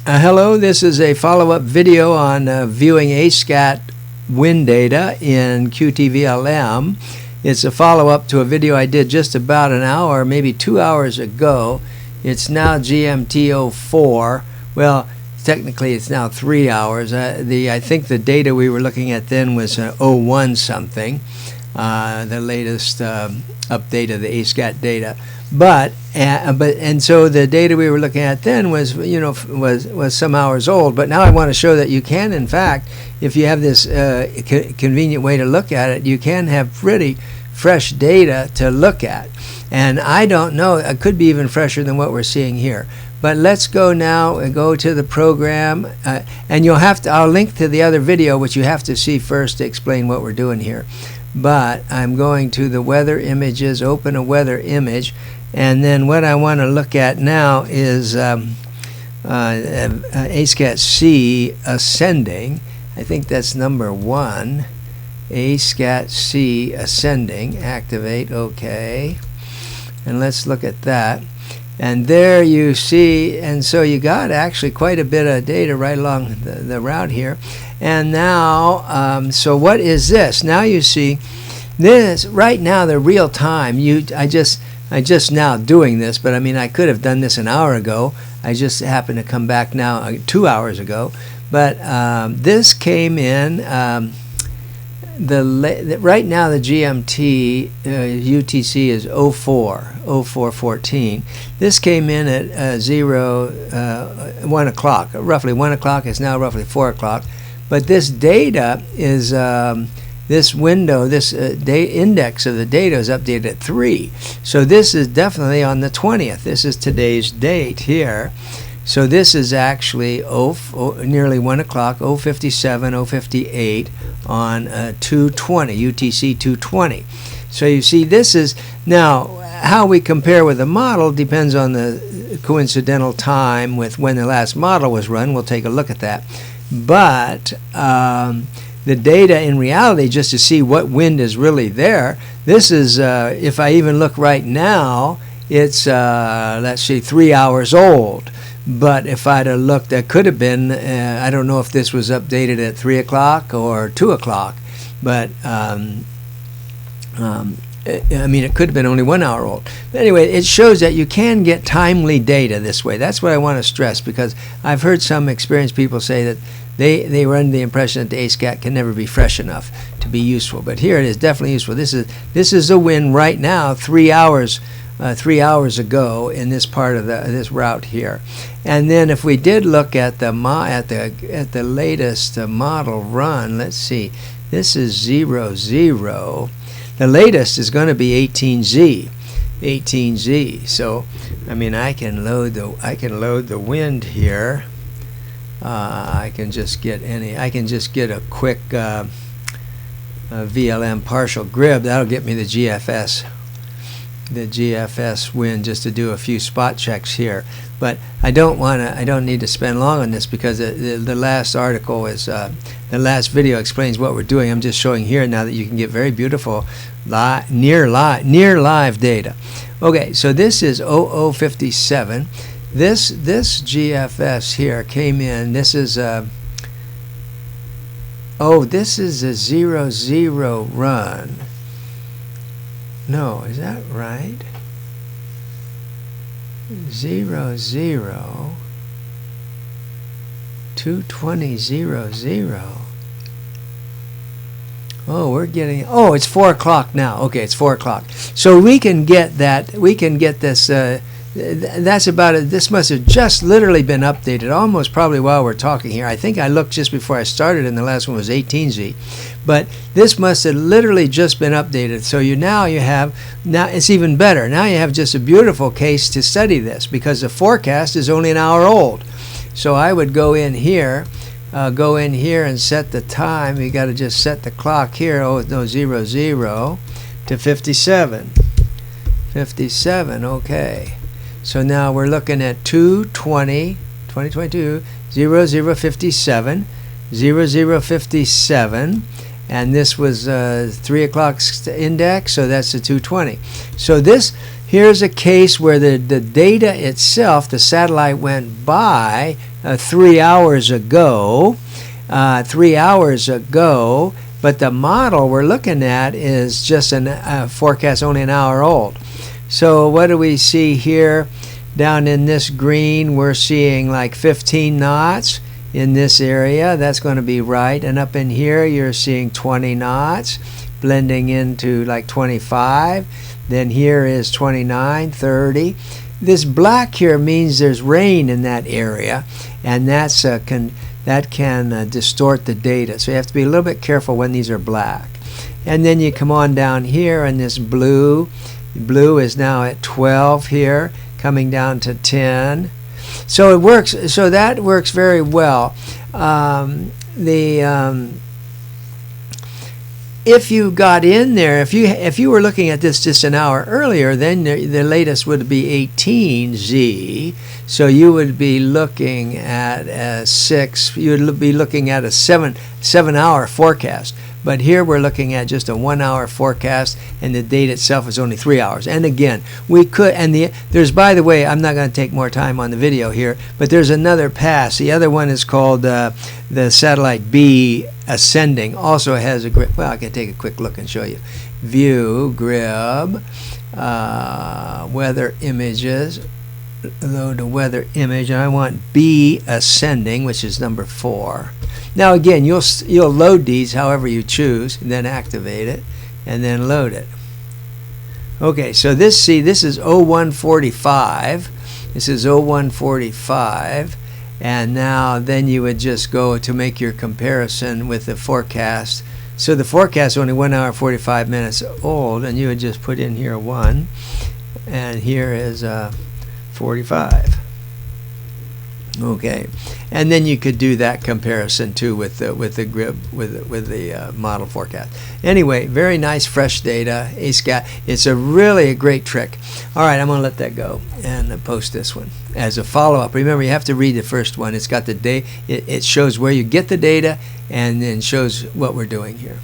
Hello, this is a follow-up video on viewing ASCAT wind data in qtVlm. It's a follow-up to a video I did just about an hour, maybe 2 hours ago. It's now GMT 04. Well, technically it's now 3 hours. I think the data we were looking at then was 01 something, the latest update of the ASCAT data. But so the data we were looking at then was was some hours old. But now I want to show that you can, in fact, if you have this convenient way to look at it, you can have pretty fresh data to look at. And I don't know, it could be even fresher than what we're seeing here. But let's go now and go to the program, and you'll have to. I'll link to the other video, which you have to see first to explain what we're doing here. But I'm going to the weather images, open a weather image. And then what I want to look at now is ASCAT C ascending. I think that's number 1. ASCAT C ascending. Activate. OK. And let's look at that. And there you see, and so you got actually quite a bit of data right along the route here. And now, so what is this? Now you see this right now, the real time. I just now doing this, but I mean I could have done this an hour ago. I just happened to come back now 2 hours ago. But this came in right now the GMT UTC is 04:14. This came in at 1 o'clock. Roughly 1 o'clock is now roughly 4 o'clock. But this data is this window, this index of the data is updated at 3. So this is definitely on the 20th. This is today's date here. So this is actually nearly 1 o'clock, 057, 058 on 220, UTC 220. So you see this is, now how we compare with the model depends on the coincidental time with when the last model was run. We'll take a look at that. But the data in reality, just to see what wind is really there, this is, if I even look right now, it's, let's see, 3 hours old. But if I'd have looked, that could have been, I don't know if this was updated at 3 o'clock or 2 o'clock, but I mean, it could have been only 1 hour old. But anyway, it shows that you can get timely data this way. That's what I want to stress, because I've heard some experienced people say that they run the impression that the ASCAT can never be fresh enough to be useful. But here it is definitely useful. This is the wind right now, 3 hours ago in this part of this route here. And then if we did look at the latest model run, let's see, this is 00. The latest is going to be 18Z. So I mean, I can load the wind here. I can just get a quick VLM partial grid. That'll get me the GFS wind, just to do a few spot checks here. But I don't need to spend long on this, because the last article is the last video explains what we're doing. I'm just showing here now that you can get very beautiful near live data. Okay, so this is 0057. This GFS here came in. This is this is a 00 run. No, is that right? 00 220:00. Oh, we're getting. Oh, it's 4 o'clock now. Okay, it's 4 o'clock. So we can get that. We can get this. That's about it. This must have just literally been updated, almost probably while we're talking here. I think I looked just before I started, and the last one was 18Z. But this must have literally just been updated. So now it's even better. Now you have just a beautiful case to study this, because the forecast is only an hour old. So I would go in here and set the time. You got to just set the clock here. Oh, no, 00 to 57. 57, okay. So now we're looking at 2022, 0057, 0057, and this was 3 o'clock index, so that's the 220. So here's a case where the data itself, the satellite went by 3 hours ago. 3 hours ago, but the model we're looking at is just a forecast only an hour old. So what do we see here? Down in this green, we're seeing like 15 knots in this area. That's going to be right. And up in here, you're seeing 20 knots blending into like 25. Then here is 29, 30. This black here means there's rain in that area, and that can distort the data. So you have to be a little bit careful when these are black. And then you come on down here, and this blue is now at 12 here, coming down to 10. So it works. So that works very well. If you got in there, if you were looking at this just an hour earlier, then the latest would be 18Z. So you would be looking at you would be looking at a 7-hour forecast. But here we're looking at just a 1-hour forecast, and the date itself is only 3 hours. And again, we could, and there's, by the way, I'm not going to take more time on the video here, but there's another pass. The other one is called the satellite B ascending. Also has a grid. Well, I can take a quick look and show you. View, grid, weather images, load a weather image, and I want B ascending, which is number 4. Now again, you'll load these however you choose, and then activate it, and then load it. Okay, so this is 0145. This is 0145, and now then you would just go to make your comparison with the forecast. So the forecast is only 1 hour 45 minutes old, and you would just put in here 1, and here is 45. Okay, and then you could do that comparison too with the grid, with the model forecast. Anyway, very nice fresh data. ASCAT. It's a great trick. All right, I'm going to let that go and post this one as a follow-up. Remember, you have to read the first one. It's got the day. It shows where you get the data, and then shows what we're doing here.